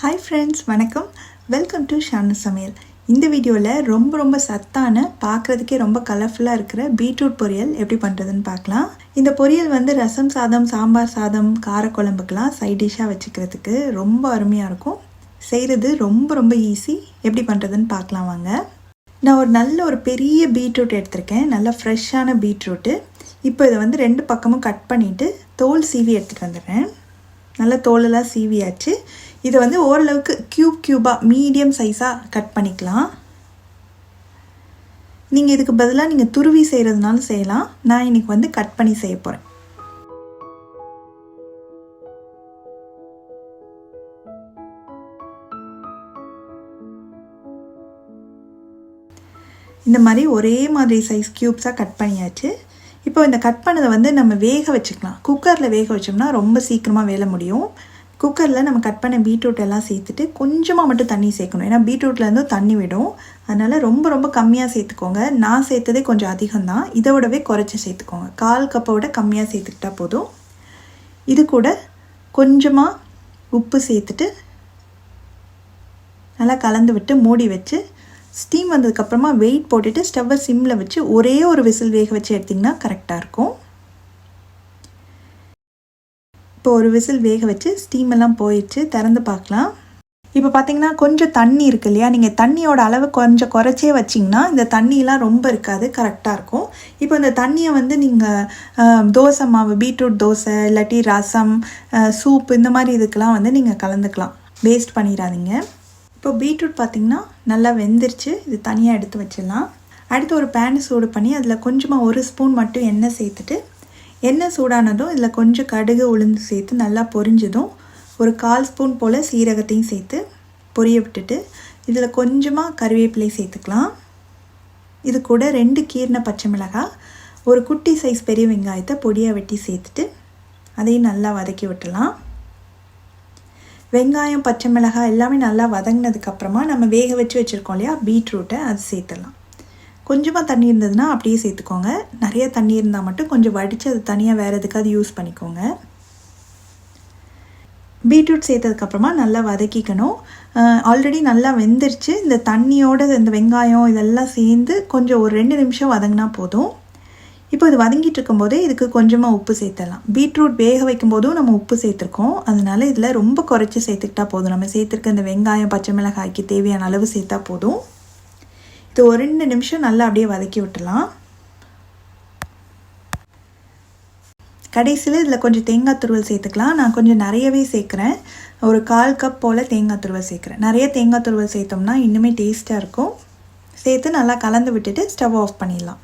Hi friends, வணக்கம். Welcome to Shanu சமையல். இந்த வீடியோவில் ரொம்ப சத்தான பார்க்குறதுக்கே ரொம்ப கலர்ஃபுல்லாக இருக்கிற பீட்ரூட் பொரியல் எப்படி பண்ணுறதுன்னு பார்க்கலாம். இந்த பொரியல் வந்து ரசம் சாதம், சாம்பார் சாதம், காரக்குழம்புக்கெலாம் சைட் டிஷ்ஷாக வச்சுக்கிறதுக்கு ரொம்ப அருமையாக இருக்கும். செய்கிறது ரொம்ப ஈஸி. எப்படி பண்ணுறதுன்னு பார்க்கலாம் வாங்க. நான் ஒரு பெரிய பீட்ரூட் எடுத்திருக்கேன். நல்லா ஃப்ரெஷ்ஷான பீட்ரூட்டு. இப்போ இதை வந்து 2 பக்கமும் கட் பண்ணிவிட்டு தோல் சீவி எடுத்துகிட்டு வந்துடுறேன். நல்லா தோலெல்லாம் சீவியாச்சு. இதை வந்து ஓரளவுக்கு க்யூபாக மீடியம் சைஸாக கட் பண்ணிக்கலாம். நீங்கள் இதுக்கு பதிலாக நீங்கள் துருவி செய்கிறதுனாலும் செய்யலாம். நான் இன்றைக்கி வந்து கட் பண்ணி செய்ய போகிறேன். இந்த மாதிரி ஒரே மாதிரி சைஸ் க்யூப்ஸாக கட் பண்ணியாச்சு. இப்போ இந்த கட் பண்ணதை வந்து நம்ம வேக வச்சுக்கலாம். குக்கரில் வேக வச்சோம்னா ரொம்ப சீக்கிரமாக வேலை முடியும். குக்கரில் நம்ம கட் பண்ண பீட்ரூட் எல்லாம் சேர்த்துட்டு கொஞ்சமாக மட்டும் தண்ணி சேர்க்கணும். ஏன்னா பீட்ரூட்லேருந்து தண்ணி விடும். அதனால் ரொம்ப கம்மியாக சேர்த்துக்கோங்க. நான் சேர்த்ததே கொஞ்சம் அதிகம்தான். இதை விடவே குறைச்சி சேர்த்துக்கோங்க. 1/4 கப்பை விட கம்மியாக சேர்த்துக்கிட்டா போதும். இது கூட கொஞ்சமாக உப்பு சேர்த்துட்டு நல்லா கலந்து விட்டு மூடி வச்சு ஸ்டீம் வந்ததுக்கப்புறமா வெயிட் போட்டுட்டு ஸ்டவ்வை சிம்மில் வச்சு ஒரே ஒரு விசில் வேக வச்சு எடுத்திங்கன்னா கரெக்டாக இருக்கும். இப்போ ஒரு விசில் வேக வச்சு ஸ்டீமெல்லாம் போயிடுச்சு. திறந்து பார்க்கலாம். இப்போ பார்த்தீங்கன்னா கொஞ்சம் தண்ணி இருக்கு இல்லையா, நீங்கள் தண்ணியோட அளவு கொஞ்சம் குறைச்சே வச்சிங்கன்னா இந்த தண்ணியெலாம் ரொம்ப இருக்காது, கரெக்டாக இருக்கும். இப்போ இந்த தண்ணியை வந்து நீங்கள் தோசை மாவு, பீட்ரூட் தோசை, இல்லாட்டி ரசம், சூப், இந்த மாதிரி இதுக்கெலாம் வந்து நீங்கள் கலந்துக்கலாம். வேஸ்ட் பண்ணிடாதீங்க. இப்போ பீட்ரூட் பார்த்திங்கன்னா நல்லா வெந்துருச்சு. இது தனியாக எடுத்து வச்சிடலாம். அடுத்து ஒரு பேன் சூடு பண்ணி அதில் கொஞ்சமாக 1 ஸ்பூன் மட்டும் எண்ணெய் சேர்த்துட்டு, எண்ணெய் சூடானதும் இதில் கொஞ்சம் கடுகு உளுந்து சேர்த்து நல்லா பொரிஞ்சதும் ஒரு 1/4 ஸ்பூன் போல் சீரகத்தையும் சேர்த்து பொரிய விட்டுட்டு இதில் கொஞ்சமாக கறிவேப்பிலை சேர்த்துக்கலாம். இது கூட 2 கீறின பச்சை மிளகாய், ஒரு குட்டி சைஸ் பெரிய வெங்காயத்தை பொடியாக வெட்டி சேர்த்துட்டு அதையும் நல்லா வதக்கி விட்டுலாம். வெங்காயம், பச்சை மிளகாய் எல்லாமே நல்லா வதங்கினதுக்கப்புறமா நம்ம வேக வச்சு வச்சுருக்கோம் இல்லையா பீட்ரூட்டை, அது சேர்த்துடலாம். கொஞ்சமாக தண்ணி இருந்ததுன்னா அப்படியே சேர்த்துக்கோங்க. நிறைய தண்ணி இருந்தால் மட்டும் கொஞ்சம் வடித்து அது தனியாக வேறு எதுக்காவது யூஸ் பண்ணிக்கோங்க. பீட்ரூட் சேர்த்ததுக்கப்புறமா நல்லா வதக்கிக்கணும். ஆல்ரெடி நல்லா வெந்துருச்சு. இந்த தண்ணியோடு இந்த வெங்காயம் இதெல்லாம் சேர்ந்து கொஞ்சம் ஒரு 2 நிமிஷம் வதங்கினா போதும். இப்போ இது வதங்கிட்டு இருக்கும்போதே இதுக்கு கொஞ்சமாக உப்பு சேர்த்துடலாம். பீட்ரூட் வேக வைக்கும் போதும் நம்ம உப்பு சேர்த்துருக்கோம். அதனால இதில் ரொம்ப குறைச்சி சேர்த்துக்கிட்டா போதும். நம்ம சேர்த்துருக்க இந்த வெங்காயம், பச்சை மிளகாய்க்கு தேவையான அளவு சேர்த்தா போதும். இது ஒரு 2 நிமிஷம் நல்லா அப்படியே வதக்கி விட்டுலாம். கடைசியில் இதில் கொஞ்சம் தேங்காய் துருவல் சேர்த்துக்கலாம். நான் கொஞ்சம் நிறையவே சேர்க்குறேன். ஒரு 1/4 கப் போல் தேங்காய் துருவல் சேர்க்குறேன். நிறைய தேங்காய் துருவல் சேர்த்தோம்னா இன்னுமே டேஸ்ட்டாக இருக்கும். சேர்த்து நல்லா கலந்து விட்டுட்டு ஸ்டவ் ஆஃப் பண்ணிடலாம்.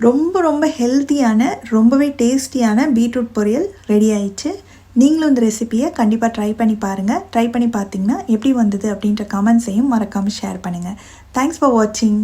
ரொம்ப ஹெல்த்தியான, ரொம்பவே டேஸ்டியான பீட்ரூட் பொரியல் ரெடி ஆயிடுச்சு. நீங்களும் இந்த ரெசிபியை கண்டிப்பாக ட்ரை பண்ணி பாருங்கள். ட்ரை பண்ணி பார்த்தீங்கன்னா எப்படி வந்தது அப்படின்ற கமெண்ட்ஸையும் மறக்காமல் ஷேர் பண்ணுங்கள். தேங்க்ஸ் ஃபார் வாட்சிங்.